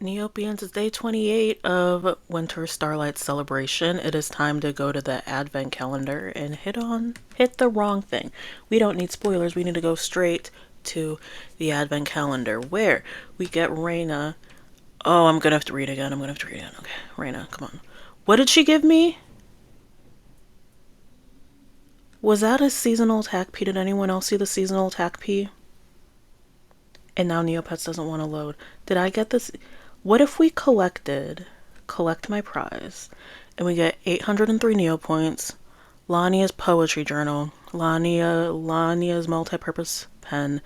Neopians, it's day 28 of Winter Starlight Celebration. It is time to go to the Advent calendar and hit the wrong thing. We don't need spoilers. We need to go straight to the Advent calendar where we get Raina. Oh, I'm gonna have to read again. Okay, Raina, come on. What did she give me? Was that a seasonal attack P? Did anyone else see the seasonal attack P? And now Neopets doesn't want to load. Did I get this? What if we collect my prize, and we get 803 Neopoints, Lania's poetry journal, Lania's multi-purpose pen,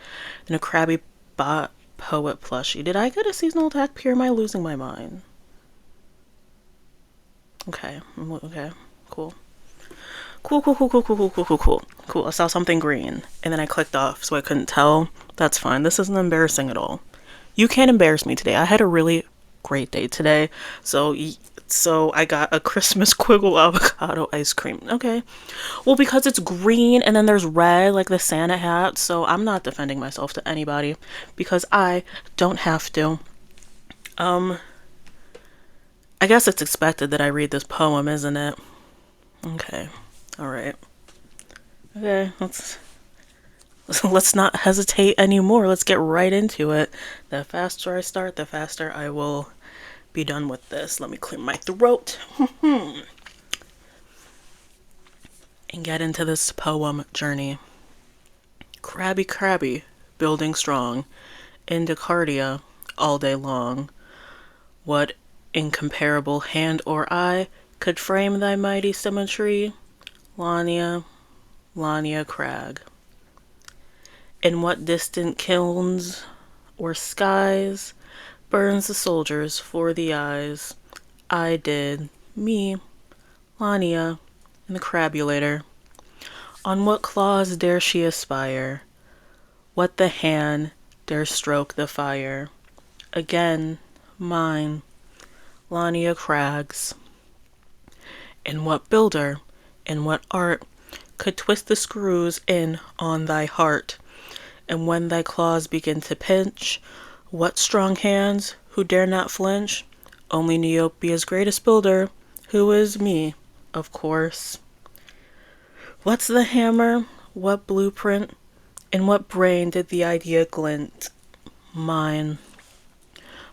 and a Krabby Bot poet plushie. Did I get a seasonal attack P or am I losing my mind? Okay, cool. Cool. I saw something green, and then I clicked off, so I couldn't tell. That's fine. This isn't embarrassing at all. You can't embarrass me today. I had a really great day today. So I got a Christmas Quiggle avocado ice cream. Okay. Well, because it's green and then there's red like the Santa hat, so I'm not defending myself to anybody because I don't have to. Um I guess it's expected that I read this poem, isn't it? Okay. All right. Okay, let's not hesitate anymore. Let's get right into it. The faster I start, the faster I will be done with this. Let me clear my throat and get into this poem journey. Crabby, building strong, in Descardia all day long. What incomparable hand or eye could frame thy mighty symmetry? Lania Crag. In what distant kilns or skies burns the soldiers for the eyes? I did, me, Lania, in the crabulator. On what claws dare she aspire? What the hand dare stroke the fire? Again, mine, Lania Crags. In what builder, in what art, could twist the screws in on thy heart? And when thy claws begin to pinch, what strong hands, who dare not flinch? Only Neopia's greatest builder, who is me, of course. What's the hammer? What blueprint? In what brain did the idea glint? Mine.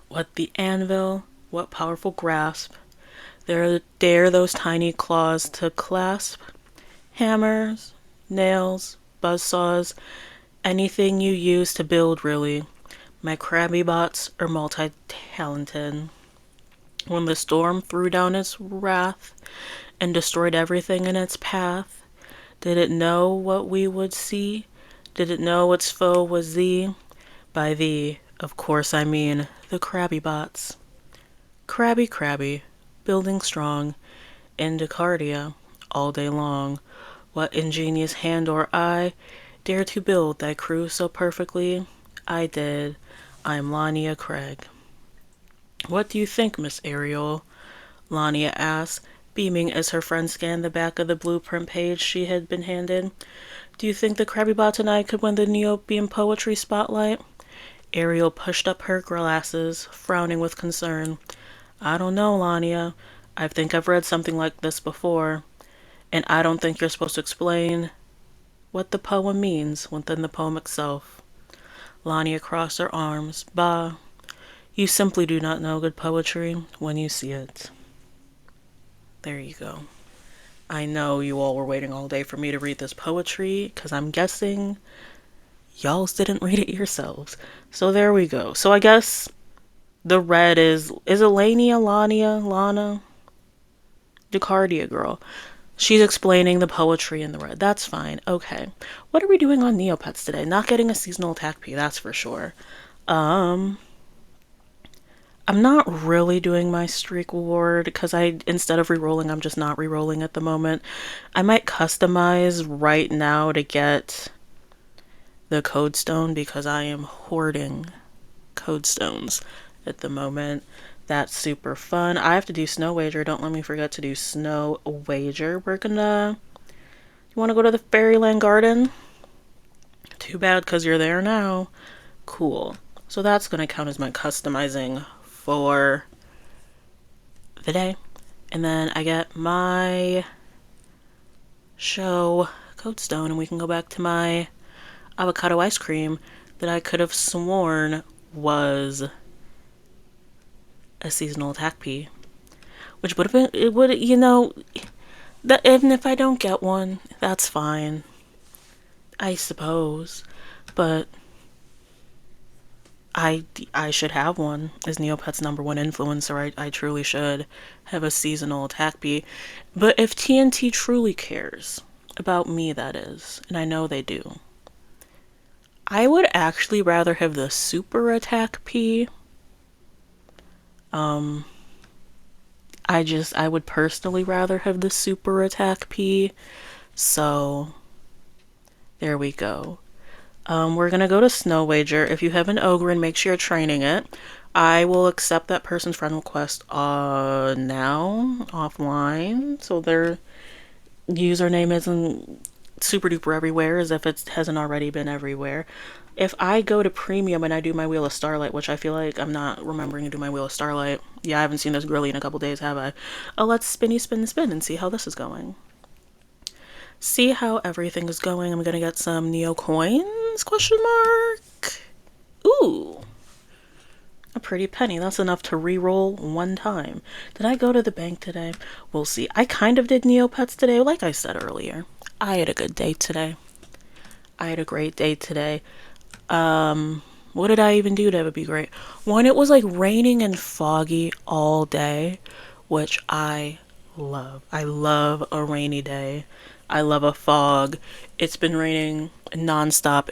What the anvil? What powerful grasp? There dare those tiny claws to clasp? Hammers, nails, buzzsaws, anything you use to build, really. My crabby bots are multi-talented. When the storm threw down its wrath and destroyed everything in its path, did it know what we would see? Did it know its foe was thee? By thee, of course I mean the crabby bots. Crabby, building strong, in Descardia, all day long. What ingenious hand or eye dare to build thy crew so perfectly? I did. I'm Lania Craig. What do you think, Miss Ariel? Lania asked, beaming as her friend scanned the back of the blueprint page she had been handed. Do you think the Krabby Bot tonight could win the Neopian Poetry Spotlight? Ariel pushed up her glasses, frowning with concern. I don't know, Lania. I think I've read something like this before. And I don't think you're supposed to explain what the poem means within the poem itself. Lania crossed her arms. Bah, you simply do not know good poetry when you see it. There you go. I know you all were waiting all day for me to read this poetry, because I'm guessing y'all didn't read it yourselves. So there we go. So I guess the red is Elania, Lana? Descardia girl. She's explaining the poetry in the red. That's fine. Okay. What are we doing on Neopets today? Not getting a seasonal attack P, that's for sure. I'm not really doing my streak ward because instead of re-rolling, I'm just not re-rolling at the moment. I might customize right now to get the code stone because I am hoarding code stones at the moment. That's super fun. I have to do snow wager. Don't let me forget to do snow wager. You want to go to the Fairyland Garden? Too bad because you're there now. Cool. So that's going to count as my customizing for the day. And then I get my show Codestone, and we can go back to my avocado ice cream that I could have sworn was a seasonal attack pea. Which would have been, it would, you know, that even if I don't get one, that's fine, I suppose. But I should have one. As Neopets' #1 influencer, I truly should have a seasonal attack pea. But if TNT truly cares about me, that is, and I know they do, I would actually rather have the super attack pea. I would personally rather have the super attack pea. So there we go. We're gonna go to Snow Wager. If you have an ogre and make sure you're training it, I will accept that person's friend request now, offline, so their username isn't super duper everywhere, as if it hasn't already been everywhere. If I go to premium and I do my Wheel of Starlight, which I feel like I'm not remembering to do my Wheel of Starlight. Yeah, I haven't seen this girly in a couple days, have I? Let's spinny spin spin and see how this is going. See how everything is going. I'm gonna get some Neopoints, question mark. Ooh, a pretty penny. That's enough to re-roll one time. Did I go to the bank today? We'll see. I kind of did Neopets today, like I said earlier. I had a good day today. I had a great day today. What did I even do that would be great? One, it was like raining and foggy all day, which I love. I love a rainy day. I love a fog. It's been raining nonstop.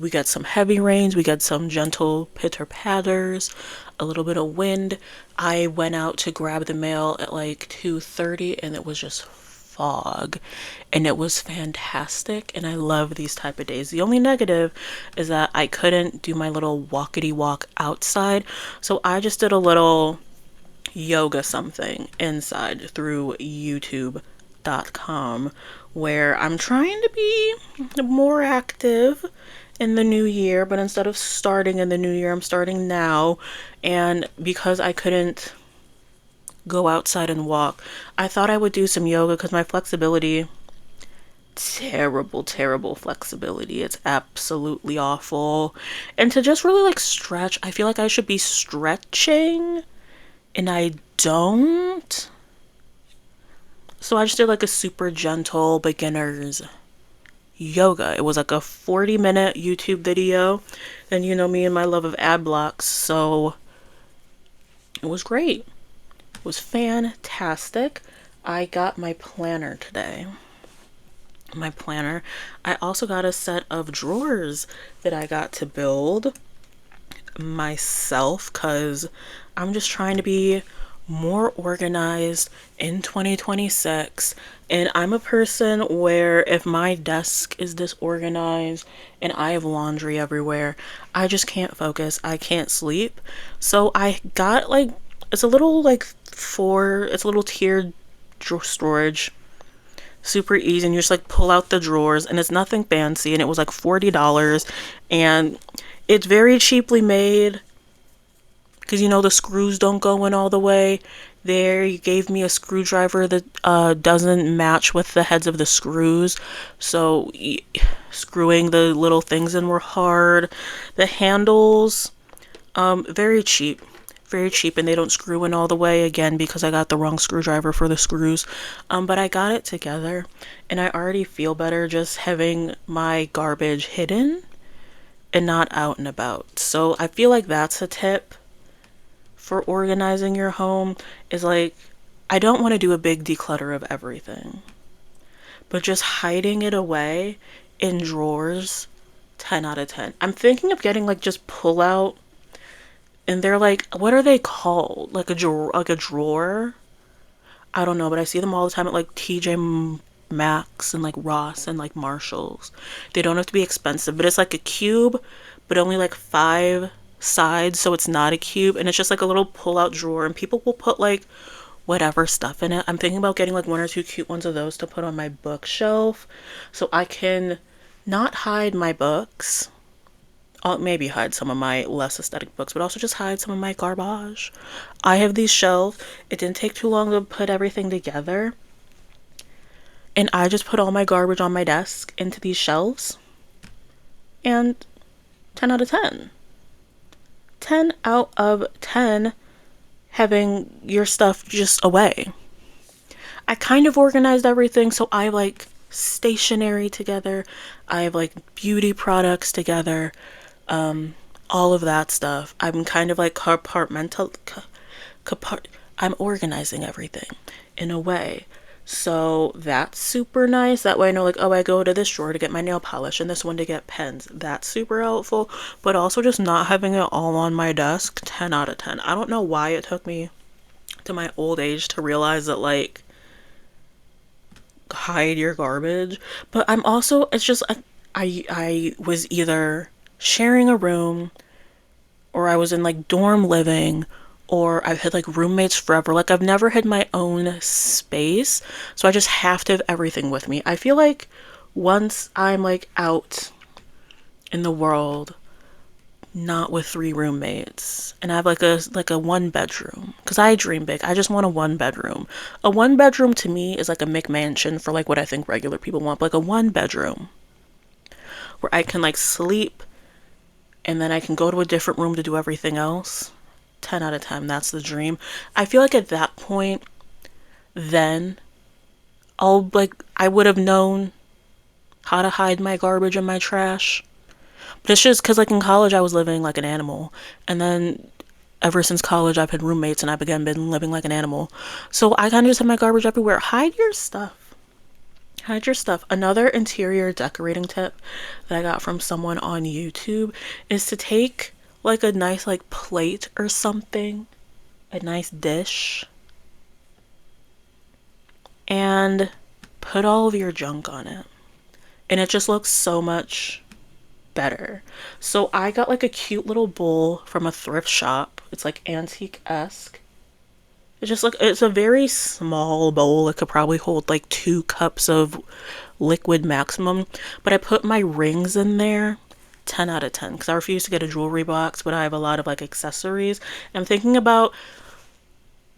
We got some heavy rains, we got some gentle pitter patters, a little bit of wind. I went out to grab the mail at like 2:30 and it was just fog, and it was fantastic, and I love these type of days. The only negative is that I couldn't do my little walkity walk outside, so I just did a little yoga something inside through youtube.com, where I'm trying to be more active in the new year, but instead of starting in the new year, I'm starting now. And because I couldn't go outside and walk, I thought I would do some yoga, because my flexibility, terrible flexibility, it's absolutely awful. And to just really like stretch, I feel like I should be stretching and I don't. So I just did like a super gentle beginner's yoga. It was like a 40-minute YouTube video, and you know me and my love of ad blocks, so it was great. It was fantastic. I got my planner today. My planner. I also got a set of drawers that I got to build myself, because I'm just trying to be more organized in 2026. And I'm a person where if my desk is disorganized and I have laundry everywhere, I just can't focus. I can't sleep. So I got like, it's a little tiered storage, super easy, and you just like pull out the drawers, and it's nothing fancy, and it was like $40, and it's very cheaply made, because you know the screws don't go in all the way. There, you gave me a screwdriver that doesn't match with the heads of the screws, so screwing the little things in were hard. The handles, very cheap, and they don't screw in all the way, again because I got the wrong screwdriver for the screws. But I got it together, and I already feel better just having my garbage hidden and not out and about. So I feel like that's a tip for organizing your home, is like, I don't want to do a big declutter of everything, but just hiding it away in drawers, 10 out of 10. I'm thinking of getting like just pull out, and they're like, what are they called? Like a drawer? I don't know, but I see them all the time at like TJ Maxx and like Ross and like Marshalls. They don't have to be expensive, but it's like a cube, but only like 5 sides, so it's not a cube, and it's just like a little pull-out drawer, and people will put like whatever stuff in it. I'm thinking about getting like 1 or 2 cute ones of those to put on my bookshelf, so I can not hide my books I'll maybe hide some of my less aesthetic books, but also just hide some of my garbage. I have these shelves. It didn't take too long to put everything together. And I just put all my garbage on my desk into these shelves. And 10 out of 10. 10 out of 10 having your stuff just away. I kind of organized everything, so I have like stationery together. I have like beauty products together. All of that stuff. I'm kind of like I'm organizing everything in a way. So that's super nice. That way I know like, oh, I go to this drawer to get my nail polish and this one to get pens. That's super helpful. But also just not having it all on my desk, 10 out of 10. I don't know why it took me to my old age to realize that like hide your garbage. But I'm also, it's just I was either sharing a room, or I was in like dorm living, or I've had like roommates forever. Like I've never had my own space, so I just have to have everything with me. I feel like once I'm like out in the world, not with 3 roommates, and I have like a 1 bedroom, because I dream big. I just want a 1 bedroom. A 1 bedroom to me is like a McMansion for like what I think regular people want, but like a 1 bedroom where I can like sleep and then I can go to a different room to do everything else. 10 out of 10. That's the dream. I feel like at that point, then I would have known how to hide my garbage and my trash. But it's just because like in college I was living like an animal, and then ever since college I've had roommates and I've again been living like an animal. So I kind of just have my garbage everywhere. Hide your stuff. Hide your stuff. Another interior decorating tip that I got from someone on YouTube is to take like a nice like plate or something, a nice dish, and put all of your junk on it. And it just looks so much better. So I got like a cute little bowl from a thrift shop. It's like antique-esque. It's just like, it's a very small bowl. It could probably hold like 2 cups of liquid maximum. But I put my rings in there. 10 out of 10, because I refuse to get a jewelry box, but I have a lot of like accessories. I'm thinking about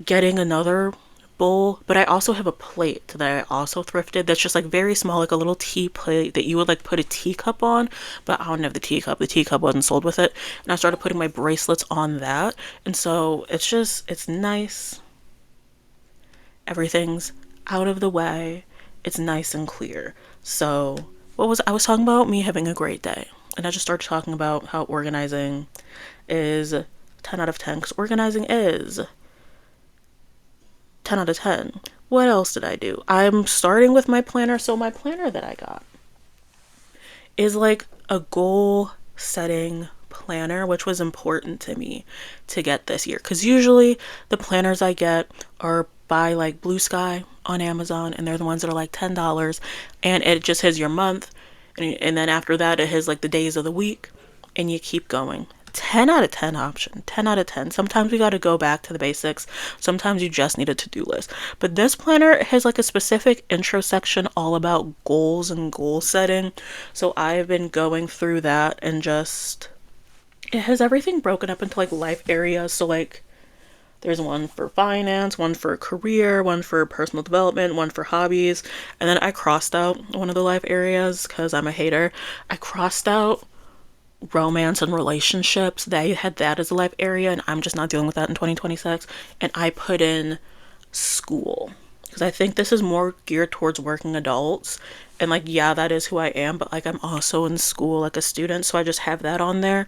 getting another bowl, but I also have a plate that I also thrifted that's just like very small, like a little tea plate that you would like put a teacup on, but I don't have the teacup. The teacup wasn't sold with it. And I started putting my bracelets on that. And so it's nice. Everything's out of the way. It's nice and clear. So I was talking about me having a great day. And I just started talking about how organizing is 10 out of 10, because organizing is 10 out of 10. What else did I do? I'm starting with my planner. So my planner that I got is like a goal setting planner, which was important to me to get this year. Because usually the planners I get are by like Blue Sky on Amazon, and they're the ones that are like $10, and it just has your month. And then after that, it has like the days of the week, and you keep going. 10 out of 10 option. 10 out of 10. Sometimes we got to go back to the basics. Sometimes you just need a to-do list. But this planner has like a specific intro section all about goals and goal setting. So I've been going through that, and just, it has everything broken up into like life areas. So like there's one for finance, one for career, one for personal development, one for hobbies. And then I crossed out one of the life areas because I'm a hater. I crossed out romance and relationships. They had that as a life area, and I'm just not dealing with that in 2026. And I put in school, because I think this is more geared towards working adults. And like, yeah, that is who I am, but like I'm also in school like a student, so I just have that on there.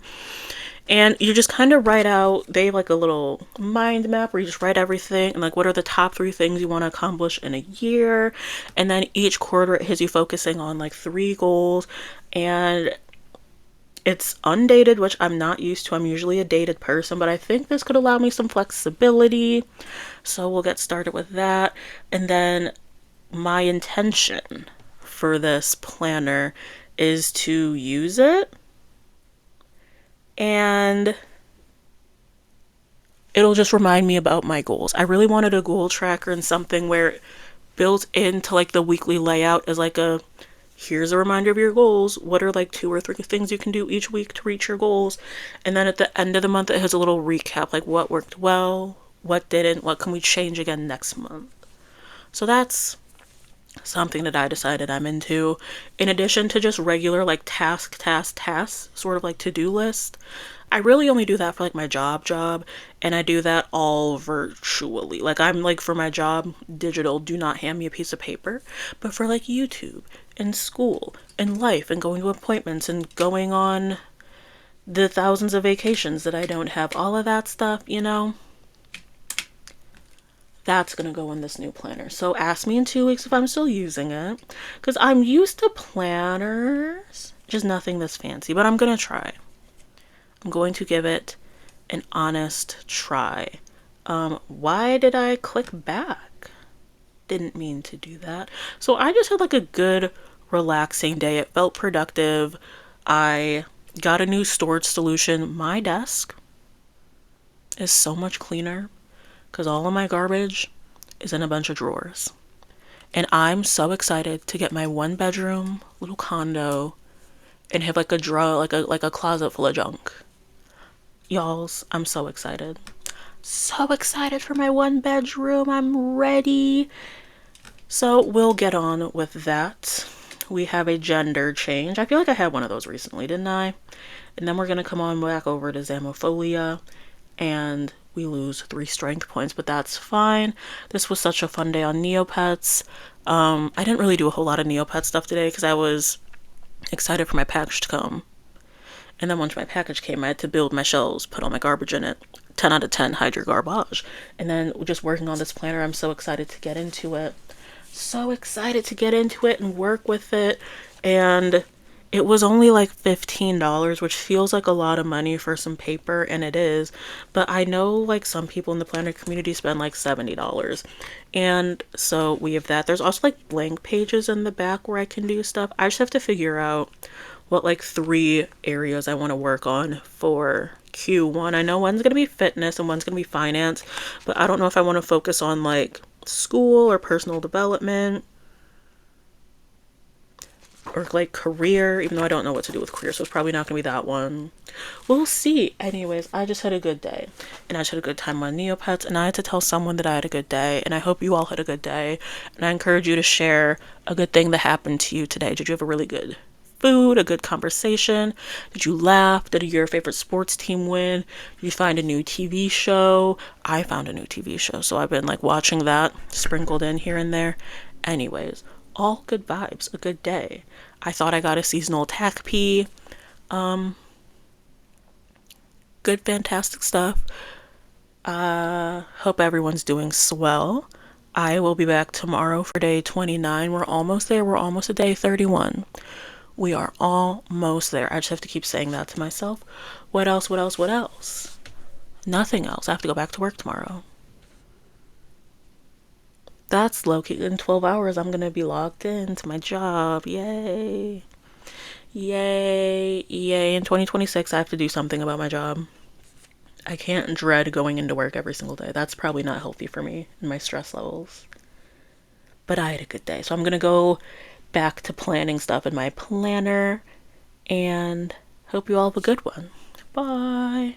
And you just kind of write out, they have like a little mind map where you just write everything and like what are the top 3 things you want to accomplish in a year. And then each quarter it has you focusing on like 3 goals. And it's undated, which I'm not used to. I'm usually a dated person, but I think this could allow me some flexibility. So we'll get started with that. And then my intention for this planner is to use it, and it'll just remind me about my goals. I really wanted a goal tracker and something where built into like the weekly layout is like a Here's a reminder of your goals. What are like 2 or 3 things you can do each week to reach your goals? And then at the end of the month, it has a little recap, like what worked well, what didn't, what can we change again next month. So that's something that I decided I'm into. In addition to just regular like task, sort of like to-do list, I really only do that for like my job, and I do that all virtually. Like I'm like for my job, digital, do not hand me a piece of paper, but for like YouTube and school and life and going to appointments and going on the thousands of vacations that I don't have, all of that stuff, that's gonna go in this new planner. So ask me in 2 weeks if I'm still using it, because I'm used to planners, just nothing this fancy, but I'm gonna try. I'm going to give it an honest try. Why did I click back? Didn't mean to do that. So I just had like a good relaxing day. It felt productive. I got a new storage solution. My desk is so much cleaner because all of my garbage is in a bunch of drawers. And I'm so excited to get my 1 bedroom little condo and have like a drawer, like a closet full of junk. Y'alls, I'm so excited. So excited for my 1 bedroom. I'm ready. So we'll get on with that. We have a gender change. I feel like I had one of those recently, didn't I? And then we're going to come on back over to Zamophilia, and we lose 3 strength points, but that's fine. This was such a fun day on Neopets. I didn't really do a whole lot of Neopet stuff today because I was excited for my package to come. And then once my package came, I had to build my shelves, put all my garbage in it. 10 out of 10, hide your garbage. And then just working on this planner, I'm so excited to get into it. So excited to get into it and work with it. And it was only like $15, which feels like a lot of money for some paper, and it is. But I know like some people in the planner community spend like $70. And so we have that. There's also like blank pages in the back where I can do stuff. I just have to figure out what like 3 areas I want to work on for Q1. I know one's going to be fitness and one's going to be finance, but I don't know if I want to focus on like school or personal development or like career, even though I don't know what to do with career, so it's probably not going to be that one. We'll see. Anyways, I just had a good day, and I just had a good time on Neopets, and I had to tell someone that I had a good day, and I hope you all had a good day, and I encourage you to share a good thing that happened to you today. Did you have a really good food, a good conversation? Did you laugh? Did your favorite sports team win? Did you find a new TV show? I found a new TV show, so I've been like watching that sprinkled in here and there. Anyways, all good vibes, a good day. I thought I got a seasonal attack pea. Good, fantastic stuff. Hope everyone's doing swell. I will be back tomorrow for day 29. We're almost there. We're almost at day 31. We are almost there. I just have to keep saying that to myself. What else? What else? What else? Nothing else. I have to go back to work tomorrow. That's low-key. In 12 hours, I'm going to be logged into my job. Yay. Yay. Yay. In 2026, I have to do something about my job. I can't dread going into work every single day. That's probably not healthy for me and my stress levels. But I had a good day. So I'm going to go back to planning stuff in my planner, and hope you all have a good one. Bye.